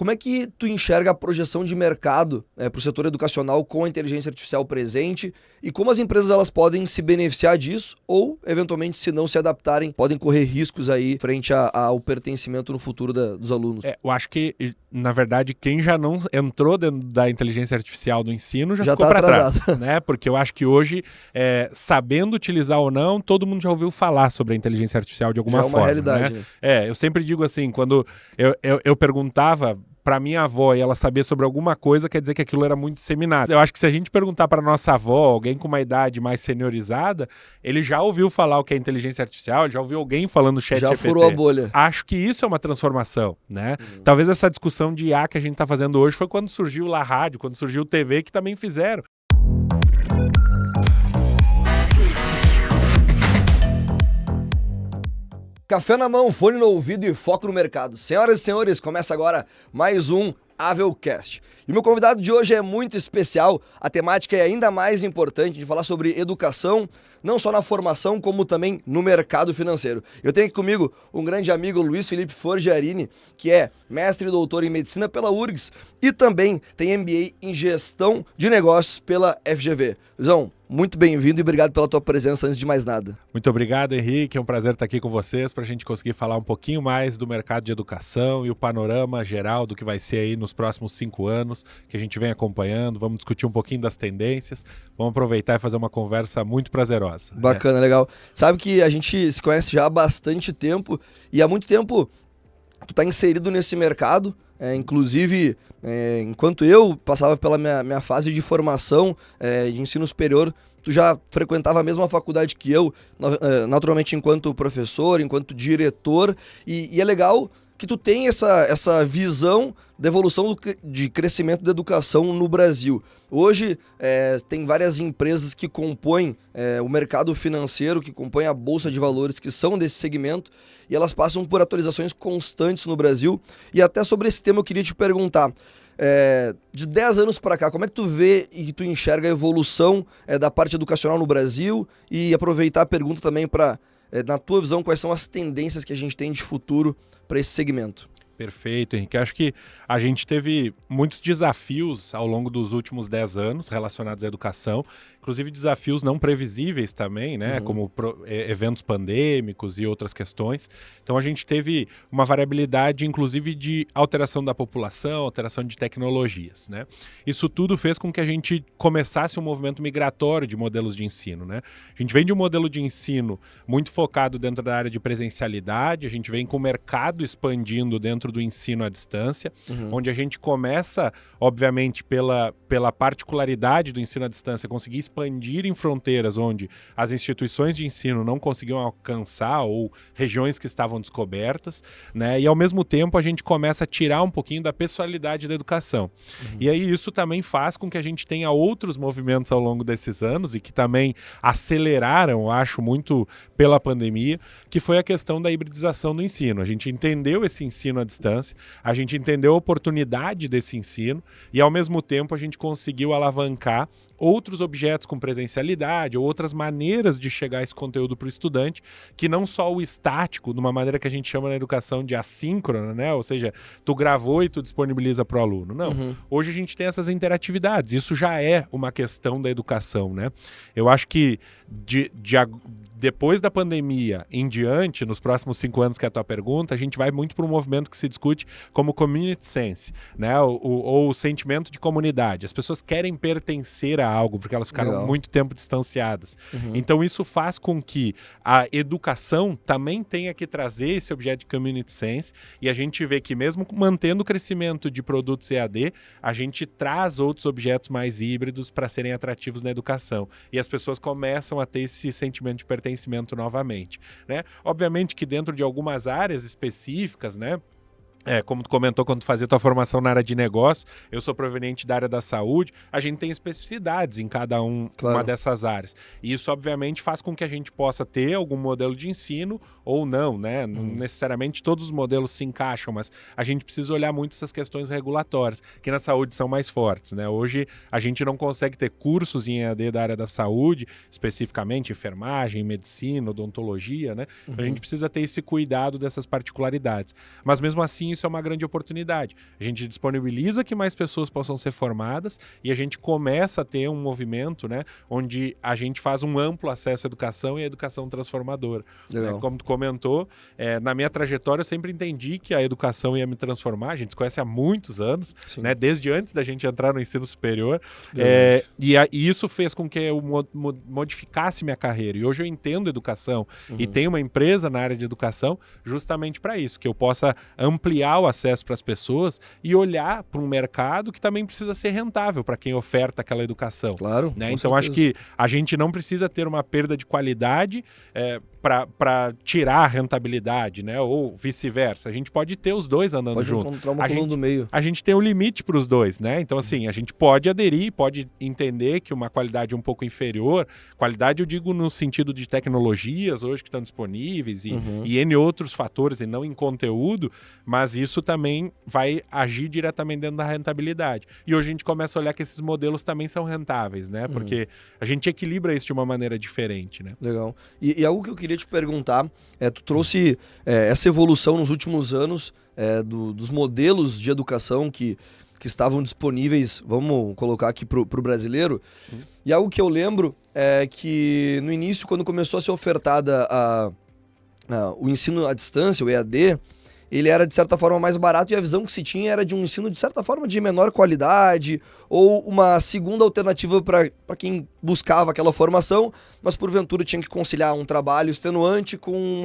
como é que tu enxerga a projeção de mercado para o setor educacional com a inteligência artificial presente e como as empresas elas podem se beneficiar disso ou, eventualmente, se não se adaptarem, podem correr riscos aí frente ao pertencimento no futuro dos alunos? Eu acho que, na verdade, quem já não entrou dentro da inteligência artificial do ensino já ficou tá para trás, atrasado. né? Porque eu acho que hoje, sabendo utilizar ou não, todo mundo já ouviu falar sobre a inteligência artificial de alguma Já é uma forma. realidade, né? Eu sempre digo assim, quando eu perguntava para minha avó e ela sabia sobre alguma coisa, quer dizer que aquilo era muito disseminado. Eu acho que se a gente perguntar para nossa avó, alguém com uma idade mais seniorizada, ele já ouviu falar o que é inteligência artificial, já ouviu alguém falando chat Já GPT. furou a bolha. Acho que isso é uma transformação, né? Talvez essa discussão de IA que a gente está fazendo hoje foi quando surgiu lá a rádio, quando surgiu o TV, que também fizeram. Café na mão, fone no ouvido e foco no mercado. Senhoras e senhores, começa agora mais um Avelcast. E o meu convidado de hoje é muito especial, a temática é ainda mais importante de falar sobre educação, não só na formação, como também no mercado financeiro. Eu tenho aqui comigo um grande amigo, Luiz Felipe Forgiarini, que é mestre e doutor em medicina pela URGS e também tem MBA em gestão de negócios pela FGV. Luizão, muito bem-vindo e obrigado pela tua presença antes de mais nada. Muito obrigado, Henrique. É um prazer estar aqui com vocês para a gente conseguir falar um pouquinho mais do mercado de educação e o panorama geral do que vai ser aí nos próximos 5 anos, que a gente vem acompanhando. Vamos discutir um pouquinho das tendências. Vamos aproveitar e fazer uma conversa muito prazerosa. Bacana, legal. Sabe que a gente se conhece já há bastante tempo e há muito tempo tu tá inserido nesse mercado. Inclusive, enquanto eu passava pela minha fase de formação de ensino superior, tu já frequentava a mesma faculdade que eu, naturalmente enquanto professor, enquanto diretor, e é legal que tu tem essa visão da evolução de crescimento da educação no Brasil. Hoje, tem várias empresas que compõem o mercado financeiro, que compõem a Bolsa de Valores, que são desse segmento, e elas passam por atualizações constantes no Brasil. E até sobre esse tema eu queria te perguntar, de 10 anos para cá, como é que tu vê e tu enxerga a evolução da parte educacional no Brasil? E aproveitar a pergunta também para, na tua visão, quais são as tendências que a gente tem de futuro para esse segmento? Perfeito, Henrique. Acho que a gente teve muitos desafios ao longo dos últimos 10 anos relacionados à educação, inclusive desafios não previsíveis também, né? Como eventos pandêmicos e outras questões. Então a gente teve uma variabilidade, inclusive, de alteração da população, alteração de tecnologias, né? Isso tudo fez com que a gente começasse um movimento migratório de modelos de ensino, né? A gente vem de um modelo de ensino muito focado dentro da área de presencialidade, a gente vem com o mercado expandindo dentro do ensino à distância, onde a gente começa, obviamente, pela particularidade do ensino à distância, conseguir expandir em fronteiras onde as instituições de ensino não conseguiam alcançar ou regiões que estavam descobertas, né? E ao mesmo tempo a gente começa a tirar um pouquinho da pessoalidade da educação. E aí isso também faz com que a gente tenha outros movimentos ao longo desses anos e que também aceleraram, eu acho, muito pela pandemia, que foi a questão da hibridização do ensino. A gente entendeu esse ensino à distância, a gente entendeu a oportunidade desse ensino e ao mesmo tempo a gente conseguiu alavancar outros objetos com presencialidade ou outras maneiras de chegar esse conteúdo para o estudante, que não só o estático, de uma maneira que a gente chama na educação de assíncrona, né? Ou seja, tu gravou e tu disponibiliza para o aluno. Não. Hoje a gente tem essas interatividades. Isso já é uma questão da educação, né? Eu acho que depois da pandemia em diante, nos próximos 5 anos, que é a tua pergunta, a gente vai muito para um movimento que se discute como community sense, né? Ou o sentimento de comunidade. As pessoas querem pertencer a algo, porque elas ficaram muito tempo distanciadas. Então isso faz com que a educação também tenha que trazer esse objeto de community sense, e a gente vê que mesmo mantendo o crescimento de produtos EAD, a gente traz outros objetos mais híbridos para serem atrativos na educação. E as pessoas começam a ter esse sentimento de pertencimento novamente, né? Obviamente que dentro de algumas áreas específicas, né? Como tu comentou quando tu fazia tua formação na área de negócio, eu sou proveniente da área da saúde, a gente tem especificidades em cada uma dessas áreas. E isso, obviamente, faz com que a gente possa ter algum modelo de ensino ou não, né? Não necessariamente todos os modelos se encaixam, mas a gente precisa olhar muito essas questões regulatórias, que na saúde são mais fortes, né? Hoje, a gente não consegue ter cursos em EAD da área da saúde, especificamente enfermagem, medicina, odontologia, né? Então, a gente precisa ter esse cuidado dessas particularidades. Mas, mesmo assim, isso é uma grande oportunidade. A gente disponibiliza que mais pessoas possam ser formadas e a gente começa a ter um movimento, né, onde a gente faz um amplo acesso à educação e à educação transformadora. Né? Como tu comentou, na minha trajetória eu sempre entendi que a educação ia me transformar. A gente se conhece há muitos anos, né, desde antes da gente entrar no ensino superior. E isso fez com que eu modificasse minha carreira. E hoje eu entendo educação e tenho uma empresa na área de educação justamente para isso, que eu possa ampliar o acesso para as pessoas e olhar para um mercado que também precisa ser rentável para quem oferta aquela educação. Claro. Né? Então acho que a gente não precisa ter uma perda de qualidade para tirar a rentabilidade, né? Ou vice-versa. A gente pode ter os dois andando junto. Pode encontrar uma coluna do meio. A gente tem um limite para os dois, né? Então, assim, a gente pode aderir, pode entender que uma qualidade um pouco inferior, qualidade eu digo no sentido de tecnologias hoje que estão disponíveis e N outros fatores e não em conteúdo, mas isso também vai agir diretamente dentro da rentabilidade. E hoje a gente começa a olhar que esses modelos também são rentáveis, né? Porque a gente equilibra isso de uma maneira diferente, né? Legal. E algo que eu queria te perguntar, tu trouxe essa evolução nos últimos anos dos modelos de educação que estavam disponíveis, vamos colocar aqui para o brasileiro, e algo que eu lembro é que no início, quando começou a ser ofertada o ensino à distância, o EAD, ele era de certa forma mais barato e a visão que se tinha era de um ensino de certa forma de menor qualidade ou uma segunda alternativa para quem buscava aquela formação, mas porventura tinha que conciliar um trabalho extenuante com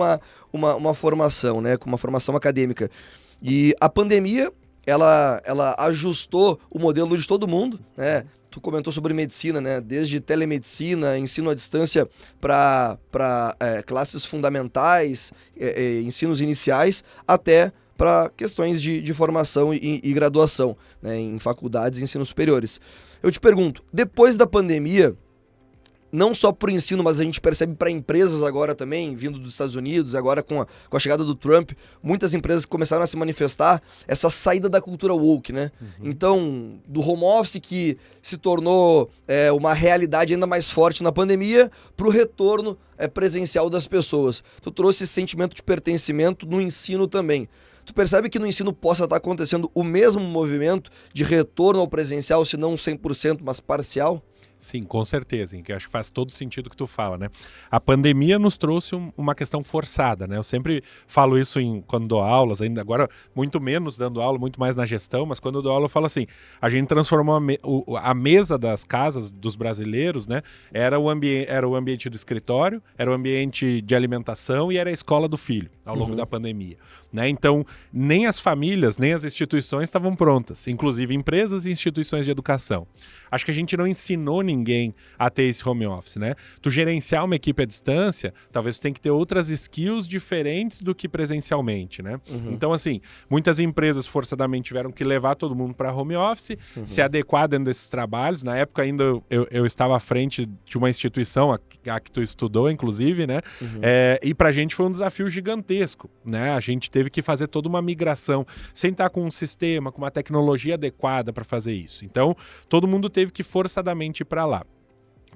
uma formação, né, com uma formação acadêmica. E a pandemia, ela ajustou o modelo de todo mundo, né? Tu comentou sobre medicina, né? Desde telemedicina, ensino à distância para classes fundamentais, ensinos iniciais, até para questões de formação e graduação, né? Em faculdades e ensinos superiores. Eu te pergunto, depois da pandemia, não só para o ensino, mas a gente percebe para empresas agora também, vindo dos Estados Unidos, agora com a chegada do Trump, muitas empresas começaram a se manifestar essa saída da cultura woke, né? Então, do home office que se tornou uma realidade ainda mais forte na pandemia, para o retorno presencial das pessoas. Tu trouxe esse sentimento de pertencimento no ensino também. Tu percebe que no ensino possa estar acontecendo o mesmo movimento de retorno ao presencial, se não 100%, mas parcial? Sim, com certeza, que acho que faz todo sentido o que tu fala, né? A pandemia nos trouxe uma questão forçada, né? Eu sempre falo isso quando dou aulas, ainda agora muito menos dando aula, muito mais na gestão, mas quando eu dou aula eu falo assim, a gente transformou a mesa das casas dos brasileiros, né? Era o ambiente do escritório, era o ambiente de alimentação e era a escola do filho, ao longo da pandemia, né? Então, nem as famílias, nem as instituições estavam prontas, inclusive empresas e instituições de educação. Acho que a gente não ensinou ninguém a ter esse home office, né? Tu gerenciar uma equipe à distância, talvez tu tenha que ter outras skills diferentes do que presencialmente, né? Então, assim, muitas empresas forçadamente tiveram que levar todo mundo para home office, se adequar dentro desses trabalhos. Na época ainda eu estava à frente de uma instituição, a que tu estudou, inclusive, né? E pra gente foi um desafio gigantesco, né? A gente teve que fazer toda uma migração, sem estar com um sistema, com uma tecnologia adequada para fazer isso. Então, todo mundo teve que forçadamente ir para lá.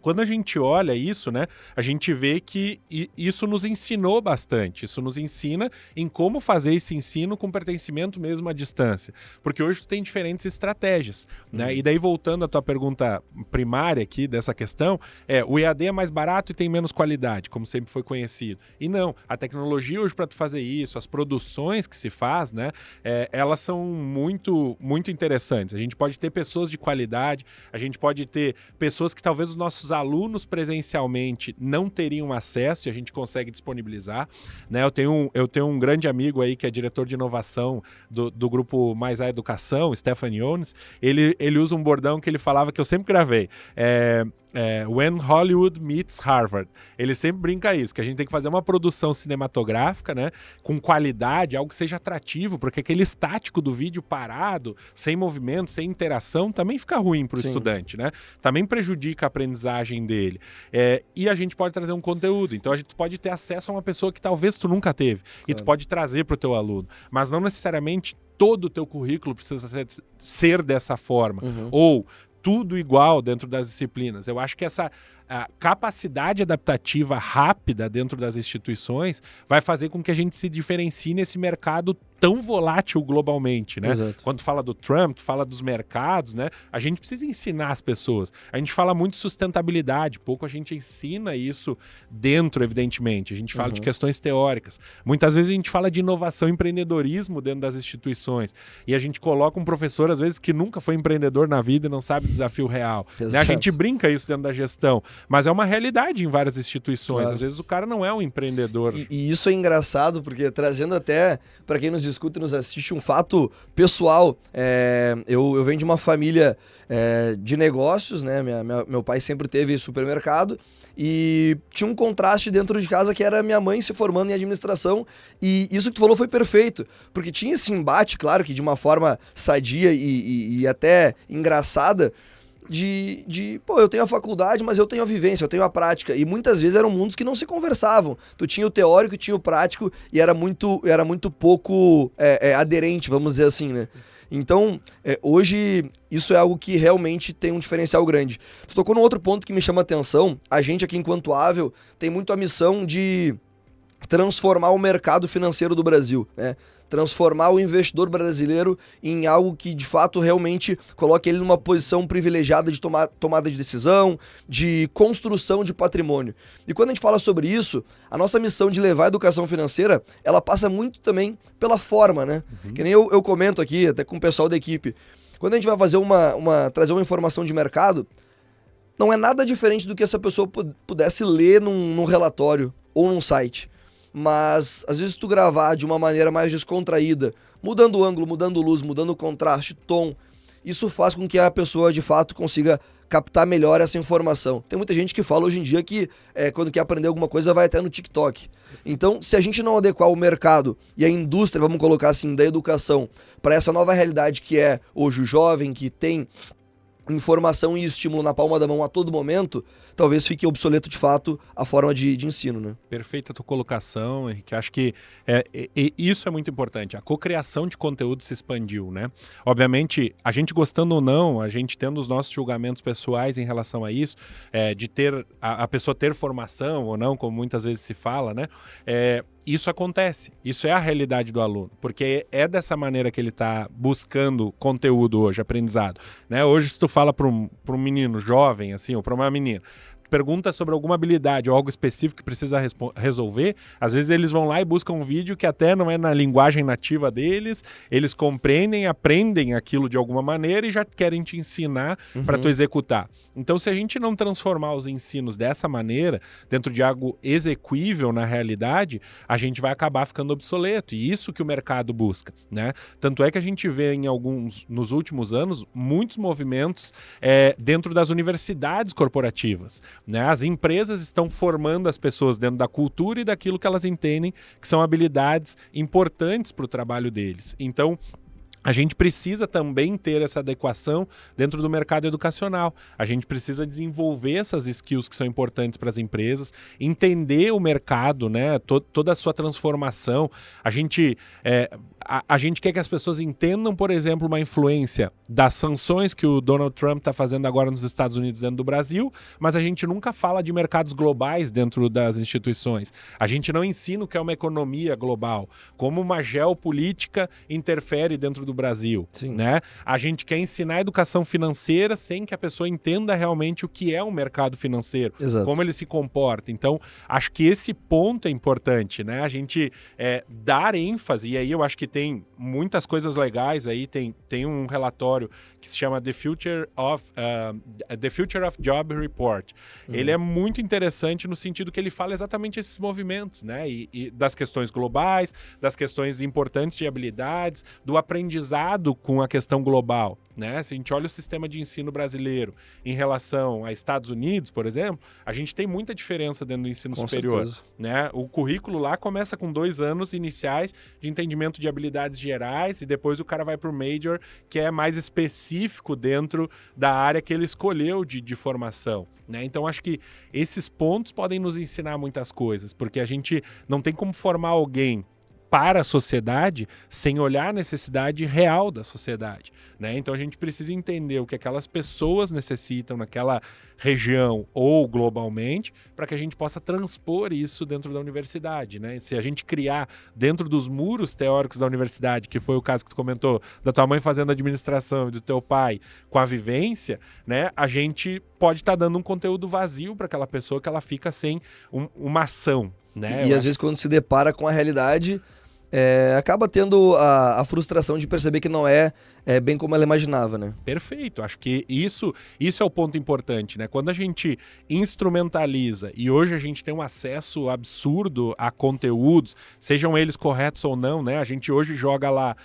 Quando a gente olha isso, né, a gente vê que isso nos ensinou bastante. Isso nos ensina em como fazer esse ensino com pertencimento mesmo à distância. Porque hoje tu tem diferentes estratégias, né? E daí, voltando à tua pergunta primária aqui dessa questão, o EAD é mais barato e tem menos qualidade, como sempre foi conhecido. E não, a tecnologia hoje para tu fazer isso, as produções que se faz, né, elas são muito, muito interessantes. A gente pode ter pessoas de qualidade, a gente pode ter pessoas que talvez os nossos alunos presencialmente não teriam acesso e a gente consegue disponibilizar, né? Eu tenho um grande amigo aí que é diretor de inovação do grupo Mais A Educação, Stefan Jones. Ele usa um bordão que ele falava que eu sempre gravei. When Hollywood Meets Harvard. Ele sempre brinca isso, que a gente tem que fazer uma produção cinematográfica, né, com qualidade, algo que seja atrativo, porque aquele estático do vídeo parado, sem movimento, sem interação, também fica ruim para o estudante, né? Também prejudica a aprendizagem dele. E a gente pode trazer um conteúdo, então a gente pode ter acesso a uma pessoa que talvez tu nunca teve, e tu pode trazer para o teu aluno, mas não necessariamente todo o teu currículo precisa ser dessa forma, ou tudo igual dentro das disciplinas. Eu acho que a capacidade adaptativa rápida dentro das instituições vai fazer com que a gente se diferencie nesse mercado tão volátil globalmente, né? Exato. Quando tu fala do Trump, tu fala dos mercados, né? A gente precisa ensinar as pessoas. A gente fala muito de sustentabilidade, pouco a gente ensina isso dentro, evidentemente. A gente fala de questões teóricas. Muitas vezes a gente fala de inovação e empreendedorismo dentro das instituições. E a gente coloca um professor, às vezes, que nunca foi empreendedor na vida e não sabe o desafio real. Né? A gente brinca isso dentro da gestão, mas é uma realidade em várias instituições. Claro. Às vezes o cara não é um empreendedor. E isso é engraçado, porque trazendo até, para quem nos escuta e nos assiste, um fato pessoal. Eu venho de uma família de negócios, né? Meu pai sempre teve supermercado e tinha um contraste dentro de casa que era minha mãe se formando em administração, e isso que tu falou foi perfeito, porque tinha esse embate, claro que de uma forma sadia e até engraçada, pô, eu tenho a faculdade, mas eu tenho a vivência, eu tenho a prática. E muitas vezes eram mundos que não se conversavam. Tu tinha o teórico e tinha o prático, e era muito pouco aderente, vamos dizer assim, né? Então, hoje, isso é algo que realmente tem um diferencial grande. Tu tocou num outro ponto que me chama a atenção. A gente aqui, enquanto Avel, tem muito a missão de transformar o mercado financeiro do Brasil, né? Transformar o investidor brasileiro em algo que, de fato, realmente coloque ele numa posição privilegiada de tomada de decisão, de construção de patrimônio. E quando a gente fala sobre isso, a nossa missão de levar a educação financeira, ela passa muito também pela forma, né? Que nem eu comento aqui, até com o pessoal da equipe. Quando a gente vai fazer trazer uma informação de mercado, não é nada diferente do que essa pessoa pudesse ler num relatório ou num site. Mas, às vezes, tu gravar de uma maneira mais descontraída, mudando o ângulo, mudando luz, mudando o contraste, tom, isso faz com que a pessoa, de fato, consiga captar melhor essa informação. Tem muita gente que fala hoje em dia que quando quer aprender alguma coisa vai até no TikTok. Então, se a gente não adequar o mercado e a indústria, vamos colocar assim, da educação, para essa nova realidade que é hoje o jovem, que tem informação e estímulo na palma da mão a todo momento, talvez fique obsoleto de fato a forma de ensino, né? Perfeita a tua colocação, Henrique. Acho que isso é muito importante. A cocriação de conteúdo se expandiu, né? Obviamente, a gente gostando ou não, a gente tendo os nossos julgamentos pessoais em relação a isso, de ter a pessoa ter formação ou não, como muitas vezes se fala, né? Isso acontece, isso é a realidade do aluno, porque é dessa maneira que ele está buscando conteúdo hoje, aprendizado, né? Hoje, se tu fala para um menino jovem, assim, ou para uma menina, pergunta sobre alguma habilidade ou algo específico que precisa resolver, às vezes eles vão lá e buscam um vídeo que até não é na linguagem nativa deles, eles compreendem, aprendem aquilo de alguma maneira e já querem te ensinar para tu executar. Então, se a gente não transformar os ensinos dessa maneira, dentro de algo exequível na realidade, a gente vai acabar ficando obsoleto, e isso que o mercado busca, né? Tanto é que a gente vê nos últimos anos, muitos movimentos dentro das universidades corporativas, né? As empresas estão formando as pessoas dentro da cultura e daquilo que elas entendem que são habilidades importantes para o trabalho deles. Então, a gente precisa também ter essa adequação dentro do mercado educacional. A gente precisa desenvolver essas skills que são importantes para as empresas, entender o mercado, né? Toda a sua transformação. A gente quer que as pessoas entendam, por exemplo, uma influência das sanções que o Donald Trump está fazendo agora nos Estados Unidos dentro do Brasil, mas a gente nunca fala de mercados globais dentro das instituições. A gente não ensina o que é uma economia global, como uma geopolítica interfere dentro do Brasil, né? A gente quer ensinar a educação financeira sem que a pessoa entenda realmente o que é um mercado financeiro, como ele se comporta. Então, acho que esse ponto é importante, né? A gente dar ênfase, e aí eu acho que tem muitas coisas legais aí, tem um relatório que se chama The Future of Job Report. Ele é muito interessante no sentido que ele fala exatamente esses movimentos, né? E das questões globais, das questões importantes de habilidades, do aprendizado com a questão global, né? Se a gente olha o sistema de ensino brasileiro em relação a Estados Unidos, por exemplo, a gente tem muita diferença dentro do ensino superior, né? O currículo lá começa com 2 anos iniciais de entendimento de habilidades gerais e depois o cara vai para o major, que é mais específico dentro da área que ele escolheu de formação, né? Então, acho que esses pontos podem nos ensinar muitas coisas, porque a gente não tem como formar alguém para a sociedade sem olhar a necessidade real da sociedade, né? Então a gente precisa entender o que aquelas pessoas necessitam naquela região ou globalmente para que a gente possa transpor isso dentro da universidade, né? Se a gente criar dentro dos muros teóricos da universidade, que foi o caso que tu comentou, da tua mãe fazendo administração e do teu pai com a vivência, né? A gente pode estar dando um conteúdo vazio para aquela pessoa que ela fica sem uma ação, né? E às vezes quando se depara com a realidade, acaba tendo a frustração de perceber que não é bem como ela imaginava, né? Perfeito, acho que isso é o ponto importante, né? Quando a gente instrumentaliza e hoje a gente tem um acesso absurdo a conteúdos, sejam eles corretos ou não, né? A gente hoje joga lá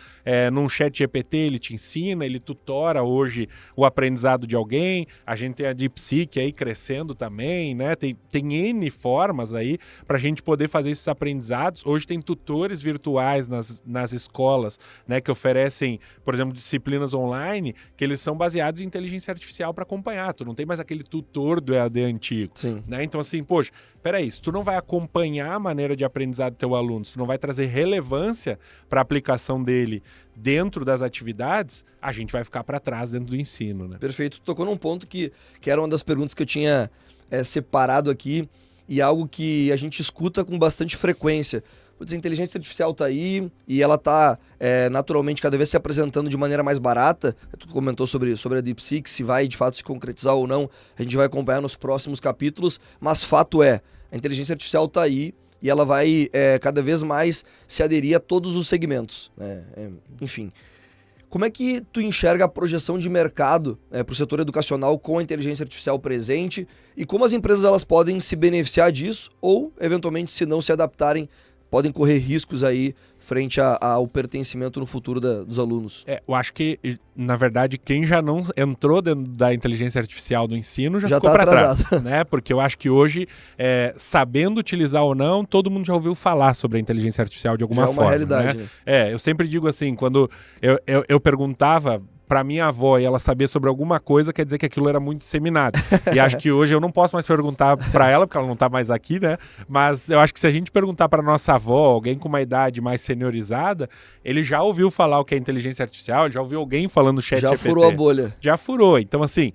num chat GPT, ele te ensina, ele tutora hoje o aprendizado de alguém, a gente tem a DeepSeek aí crescendo também, né? Tem N formas aí para a gente poder fazer esses aprendizados. Hoje tem tutores virtuais nas escolas, né? Que oferecem, por exemplo, disciplinas online, que eles são baseados em inteligência artificial para acompanhar. Tu não tem mais aquele tutor do EAD antigo. Sim. Né? Então, assim, poxa, peraí, se tu não vai acompanhar a maneira de aprendizado do teu aluno, se tu não vai trazer relevância para a aplicação dele dentro das atividades, a gente vai ficar para trás dentro do ensino, né? Perfeito. Tu tocou num ponto que era uma das perguntas que eu tinha separado aqui e algo que a gente escuta com bastante frequência. A inteligência artificial está aí e ela está naturalmente cada vez se apresentando de maneira mais barata. Tu comentou sobre a DeepSeek, se vai de fato se concretizar ou não, a gente vai acompanhar nos próximos capítulos, mas fato a inteligência artificial está aí e ela vai cada vez mais se aderir a todos os segmentos, né? Enfim, como é que tu enxerga a projeção de mercado para o setor educacional com a inteligência artificial presente e como as empresas elas podem se beneficiar disso ou, eventualmente, se não se adaptarem, podem correr riscos aí frente ao pertencimento no futuro dos alunos? Eu acho que, na verdade, quem já não entrou dentro da inteligência artificial do ensino já ficou tá para trás, atrasado. né? Porque eu acho que hoje, sabendo utilizar ou não, todo mundo já ouviu falar sobre a inteligência artificial de alguma já é uma forma. realidade, né? Eu sempre digo assim, quando eu perguntava para minha avó e ela saber sobre alguma coisa, quer dizer que aquilo era muito disseminado. E acho que hoje eu não posso mais perguntar para ela, porque ela não tá mais aqui, né? Mas eu acho que se a gente perguntar para nossa avó, alguém com uma idade mais seniorizada, ele já ouviu falar o que é inteligência artificial, ele já ouviu alguém falando no chat já GPT. furou a bolha. Já furou. Então, assim,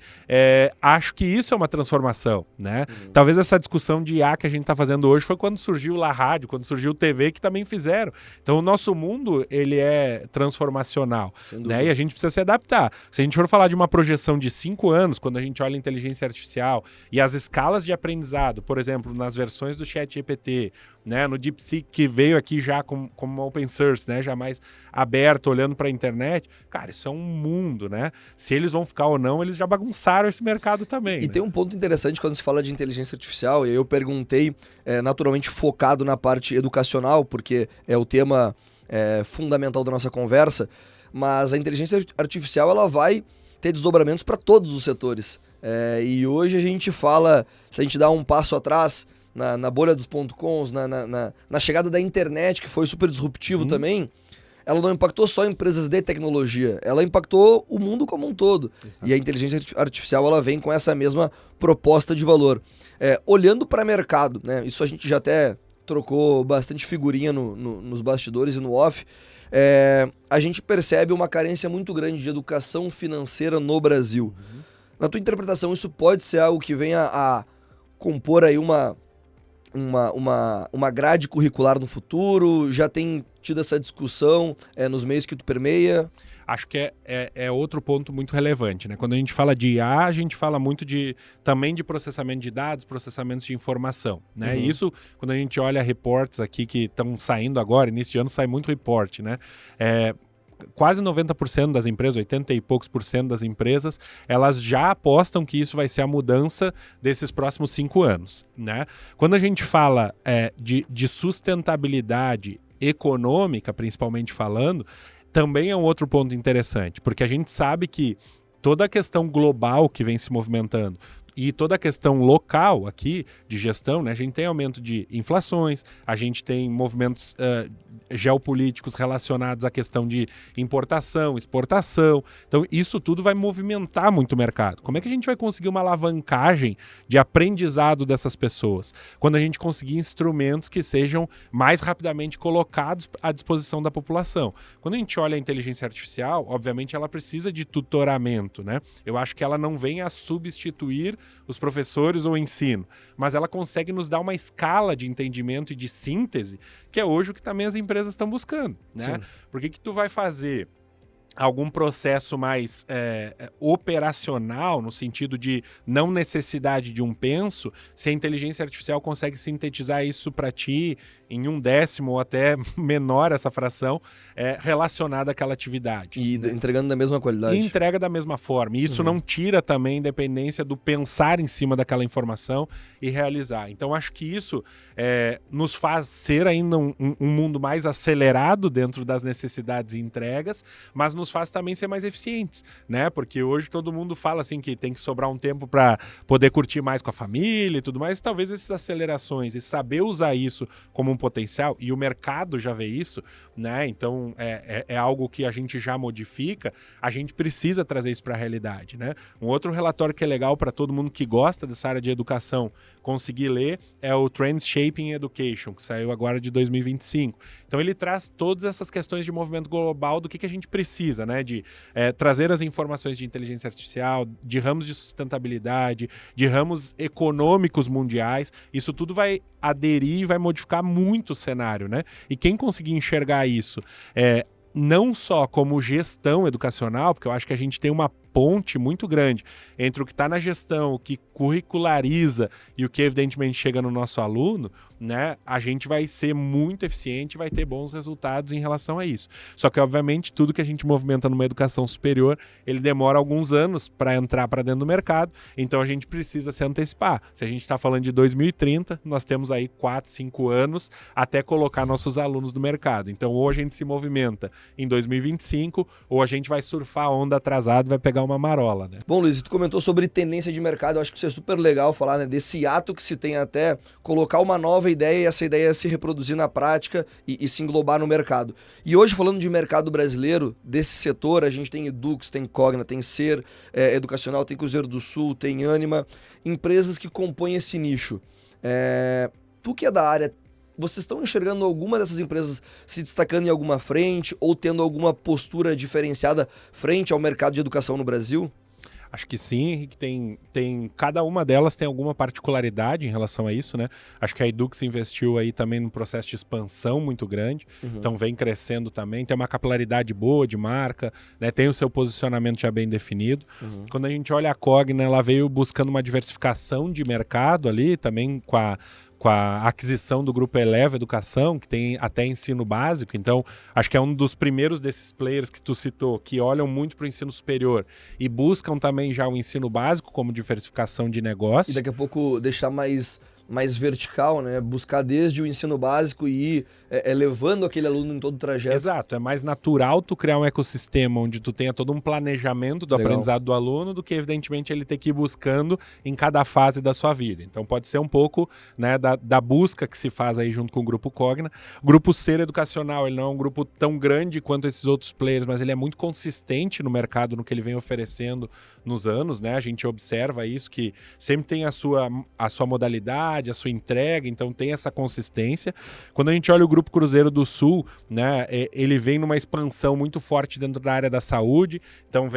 acho que isso é uma transformação, né? Talvez essa discussão de IA que a gente tá fazendo hoje foi quando surgiu lá a rádio, quando surgiu o TV, que também fizeram. Então, o nosso mundo, ele é transformacional, né? E a gente precisa se adaptar. Se a gente for falar de uma projeção de 5 anos, quando a gente olha a inteligência artificial e as escalas de aprendizado, por exemplo, nas versões do ChatGPT, né, no DeepSeek, que veio aqui já como open source, né, já mais aberto, olhando para a internet, cara, isso é um mundo, né? Se eles vão ficar ou não, eles já bagunçaram esse mercado também. E né? tem um ponto interessante quando se fala de inteligência artificial, e eu perguntei, naturalmente focado na parte educacional, porque é o tema fundamental da nossa conversa, mas a inteligência artificial ela vai ter desdobramentos para todos os setores. E hoje a gente fala, se a gente dá um passo atrás na bolha dos .coms, na chegada da internet, que foi super disruptivo também, ela não impactou só empresas de tecnologia, ela impactou o mundo como um todo. Exato. E a inteligência artificial ela vem com essa mesma proposta de valor. Olhando para mercado, né, isso a gente já até trocou bastante figurinha nos bastidores e no off, a gente percebe uma carência muito grande de educação financeira no Brasil. Na tua interpretação, isso pode ser algo que venha a compor aí uma grade curricular no futuro? Já tem tido essa discussão nos meios que tu permeia? Acho que é outro ponto muito relevante, né? Quando a gente fala de IA, a gente fala muito também de processamento de dados, processamento de informação, né? E isso, quando a gente olha reportes aqui que estão saindo agora, início de ano sai muito report, né? Quase 90% das empresas, 80 e poucos por cento das empresas, elas já apostam que isso vai ser a mudança desses próximos 5 anos, né? Quando a gente fala de sustentabilidade econômica, principalmente falando, também é um outro ponto interessante, porque a gente sabe que toda a questão global que vem se movimentando, E toda a questão local aqui de gestão, né, a gente tem aumento de inflações, a gente tem movimentos geopolíticos relacionados à questão de importação, exportação. Então, isso tudo vai movimentar muito o mercado. Como é que a gente vai conseguir uma alavancagem de aprendizado dessas pessoas? Quando a gente conseguir instrumentos que sejam mais rapidamente colocados à disposição da população. Quando a gente olha a inteligência artificial, obviamente ela precisa de tutoramento, né? Eu acho que ela não vem a substituir os professores ou o ensino, mas ela consegue nos dar uma escala de entendimento e de síntese, que é hoje o que também as empresas estão buscando, né? Sim. Por que tu vai fazer algum processo mais operacional, no sentido de não necessidade de um penso, se a inteligência artificial consegue sintetizar isso para ti em 1/10 ou até menor essa fração relacionada àquela atividade. E entregando da mesma qualidade. E entrega da mesma forma. E isso não tira também a independência do pensar em cima daquela informação e realizar. Então, acho que isso nos faz ser ainda um mundo mais acelerado dentro das necessidades e entregas, mas nos faz também ser mais eficientes, né? Porque hoje todo mundo fala assim que tem que sobrar um tempo para poder curtir mais com a família e tudo mais. Talvez essas acelerações e saber usar isso como um potencial, e o mercado já vê isso, né? Então é algo que a gente já modifica, a gente precisa trazer isso para a realidade, né? Um outro relatório que é legal para todo mundo que gosta dessa área de educação conseguir ler é o Trends Shaping Education, que saiu agora de 2025. Então ele traz todas essas questões de movimento global do que a gente precisa, né? De trazer as informações de inteligência artificial, de ramos de sustentabilidade, de ramos econômicos mundiais. Isso tudo vai aderir e vai modificar muito o cenário, né? E quem conseguir enxergar isso não só como gestão educacional, porque eu acho que a gente tem uma ponte muito grande entre o que está na gestão, o que curriculariza e o que evidentemente chega no nosso aluno, né? A gente vai ser muito eficiente e vai ter bons resultados em relação a isso. Só que, obviamente, tudo que a gente movimenta numa educação superior, ele demora alguns anos para entrar para dentro do mercado, então a gente precisa se antecipar. Se a gente está falando de 2030, nós temos aí 4, 5 anos até colocar nossos alunos no mercado. Então, ou a gente se movimenta em 2025, ou a gente vai surfar a onda atrasada e vai pegar uma marola, né? Bom, Luiz, tu comentou sobre tendência de mercado, eu acho que isso é super legal falar, né, desse ato que se tem até colocar uma nova ideia e essa ideia se reproduzir na prática e se englobar no mercado. E hoje, falando de mercado brasileiro, desse setor, a gente tem Edux, tem Cogna, tem Ser Educacional, tem Cruzeiro do Sul, tem Ânima, empresas que compõem esse nicho. Tu que é da área, vocês estão enxergando alguma dessas empresas se destacando em alguma frente ou tendo alguma postura diferenciada frente ao mercado de educação no Brasil? Acho que sim, Henrique, cada uma delas tem alguma particularidade em relação a isso, né? Acho que a Edux investiu aí também num processo de expansão muito grande, então vem crescendo também, tem uma capilaridade boa de marca, né? Tem o seu posicionamento já bem definido. Quando a gente olha a Cogna, ela veio buscando uma diversificação de mercado ali, também com a aquisição do Grupo Eleva Educação, que tem até ensino básico. Então, acho que é um dos primeiros desses players que tu citou, que olham muito para o ensino superior e buscam também já o ensino básico como diversificação de negócio. E daqui a pouco deixar mais vertical, né? Buscar desde o ensino básico e ir levando aquele aluno em todo o trajeto. Exato, é mais natural tu criar um ecossistema onde tu tenha todo um planejamento do aprendizado do aluno do que, evidentemente, ele ter que ir buscando em cada fase da sua vida. Então pode ser um pouco, né, da busca que se faz aí junto com o Grupo Cogna. O Grupo Ser Educacional, ele não é um grupo tão grande quanto esses outros players, mas ele é muito consistente no mercado, no que ele vem oferecendo nos anos, né? A gente observa isso, que sempre tem a sua modalidade, a sua entrega, então tem essa consistência. Quando a gente olha o Grupo Cruzeiro do Sul, né, ele vem numa expansão muito forte dentro da área da saúde, então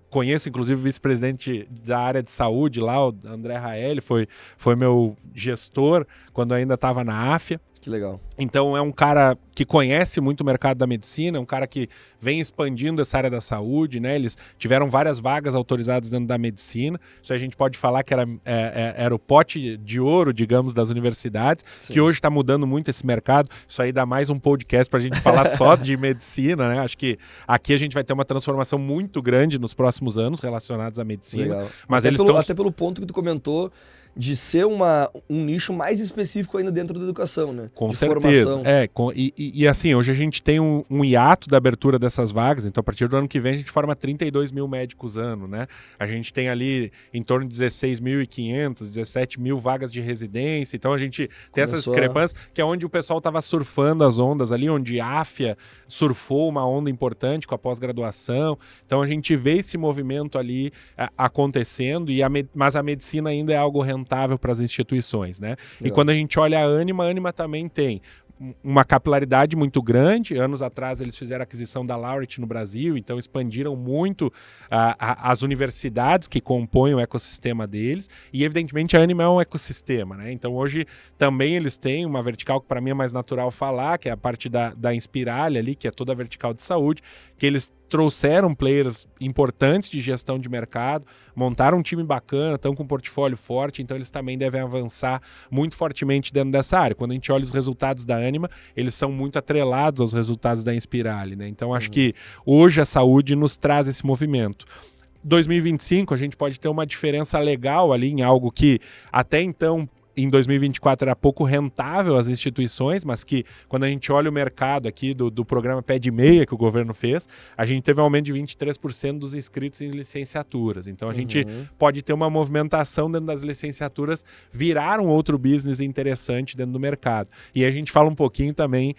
conheço inclusive o vice-presidente da área de saúde lá, o André Raeli, foi meu gestor quando ainda estava na AFIA. Que legal. Então é um cara que conhece muito o mercado da medicina, é um cara que vem expandindo essa área da saúde, né? Eles tiveram várias vagas autorizadas dentro da medicina. Isso a gente pode falar que era o pote de ouro, digamos, das universidades, Sim. que hoje está mudando muito esse mercado. Isso aí dá mais um podcast para a gente falar só de medicina, né? Acho que aqui a gente vai ter uma transformação muito grande nos próximos anos relacionados à medicina. Legal. Mas até pelo ponto que tu comentou, de ser um nicho mais específico ainda dentro da educação, né? Com de certeza. formação. E assim, hoje a gente tem um hiato da abertura dessas vagas, então a partir do ano que vem a gente forma 32 mil médicos ano, né? A gente tem ali em torno de 16.500, 17 mil vagas de residência, então a gente tem essas discrepâncias, que é onde o pessoal estava surfando as ondas ali, onde a AFIA surfou uma onda importante com a pós-graduação, então a gente vê esse movimento ali acontecendo, mas a medicina ainda é algo rentável para as instituições, né? E quando a gente olha a Ânima também tem uma capilaridade muito grande. Anos atrás eles fizeram a aquisição da Laureate no Brasil, então expandiram muito as universidades que compõem o ecossistema deles, e evidentemente a Ânima é um ecossistema, né? Então hoje também eles têm uma vertical que para mim é mais natural falar, que é a parte da Inspirali ali, que é toda a vertical de saúde, que eles trouxeram players importantes de gestão de mercado, montaram um time bacana, estão com um portfólio forte, então eles também devem avançar muito fortemente dentro dessa área. Quando a gente olha os resultados da Ânima, eles são muito atrelados aos resultados da Inspirali, né? Então acho que hoje a saúde nos traz esse movimento. 2025 a gente pode ter uma diferença legal ali em algo que até então em 2024 era pouco rentável às instituições, mas que quando a gente olha o mercado aqui do programa Pé de Meia que o governo fez, a gente teve um aumento de 23% dos inscritos em licenciaturas. Então a gente pode ter uma movimentação dentro das licenciaturas, virar um outro business interessante dentro do mercado. E a gente fala um pouquinho também,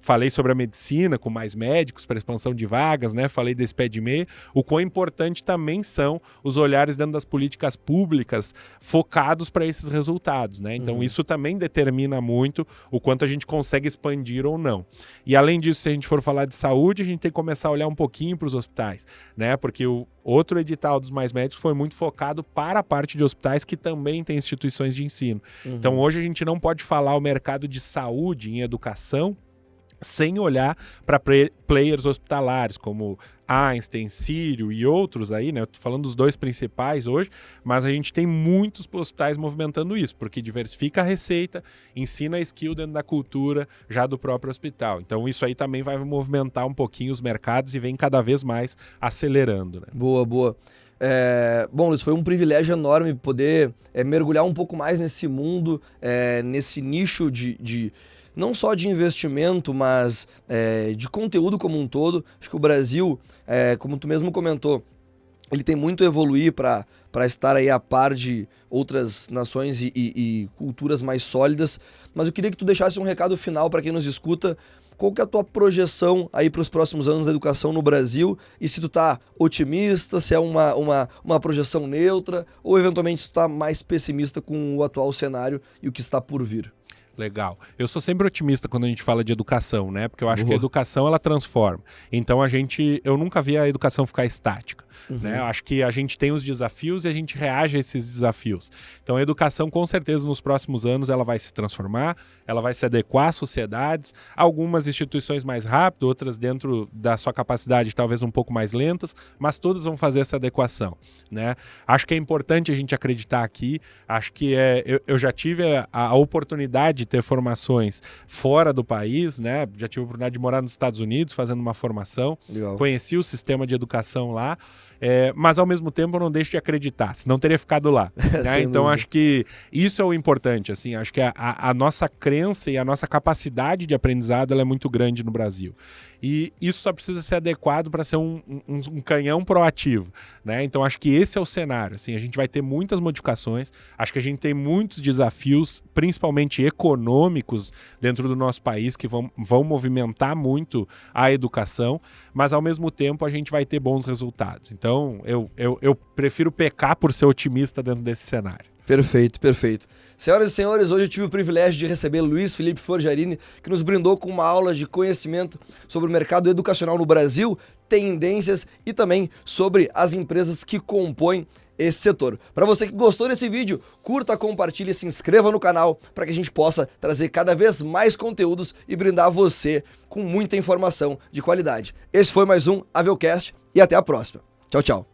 falei sobre a medicina com mais médicos para expansão de vagas, né? Falei desse Pé de Meia, o quão importante também são os olhares dentro das políticas públicas focados para esses resultados. Né? Então isso também determina muito o quanto a gente consegue expandir ou não. E além disso, se a gente for falar de saúde, a gente tem que começar a olhar um pouquinho para os hospitais, né? Porque o outro edital dos Mais Médicos foi muito focado para a parte de hospitais que também tem instituições de ensino. Então hoje a gente não pode falar o mercado de saúde em educação sem olhar para players hospitalares, como Einstein, Sírio e outros aí, né? Eu tô falando dos dois principais hoje, mas a gente tem muitos hospitais movimentando isso, porque diversifica a receita, ensina a skill dentro da cultura já do próprio hospital. Então isso aí também vai movimentar um pouquinho os mercados e vem cada vez mais acelerando, né? Boa, boa. Bom, Luiz, foi um privilégio enorme poder mergulhar um pouco mais nesse mundo, nesse nicho de não só de investimento, mas de conteúdo como um todo. Acho que o Brasil, como tu mesmo comentou, ele tem muito a evoluir para estar aí a par de outras nações e culturas mais sólidas. Mas eu queria que tu deixasse um recado final para quem nos escuta. Qual que é a tua projeção aí para os próximos anos da educação no Brasil? E se tu tá otimista, se é uma projeção neutra, ou eventualmente se tu tá mais pessimista com o atual cenário e o que está por vir? Legal. Eu sou sempre otimista quando a gente fala de educação, né? Porque eu acho que a educação, ela transforma. Então eu nunca vi a educação ficar estática, né? Eu acho que a gente tem os desafios e a gente reage a esses desafios. Então a educação, com certeza, nos próximos anos, ela vai se transformar, ela vai se adequar às sociedades, algumas instituições mais rápido, outras dentro da sua capacidade talvez um pouco mais lentas, mas todas vão fazer essa adequação, né? Acho que é importante a gente acreditar aqui, acho que eu já tive a oportunidade de ter formações fora do país, né? Já tive a oportunidade de morar nos Estados Unidos fazendo uma formação, Legal. Conheci o sistema de educação lá, mas ao mesmo tempo eu não deixo de acreditar, senão teria ficado lá. Né? Então acho que isso é o importante, assim, acho que a nossa crença e a nossa capacidade de aprendizado ela é muito grande no Brasil. E isso só precisa ser adequado para ser um canhão proativo, né? Então acho que esse é o cenário, assim, a gente vai ter muitas modificações, acho que a gente tem muitos desafios, principalmente econômicos, dentro do nosso país, que vão movimentar muito a educação, mas ao mesmo tempo a gente vai ter bons resultados. Então eu prefiro pecar por ser otimista dentro desse cenário. Perfeito, perfeito. Senhoras e senhores, hoje eu tive o privilégio de receber Luiz Felipe Forgiarini, que nos brindou com uma aula de conhecimento sobre o mercado educacional no Brasil, tendências e também sobre as empresas que compõem esse setor. Para você que gostou desse vídeo, curta, compartilhe e se inscreva no canal para que a gente possa trazer cada vez mais conteúdos e brindar você com muita informação de qualidade. Esse foi mais um Avelcast e até a próxima. Tchau, tchau.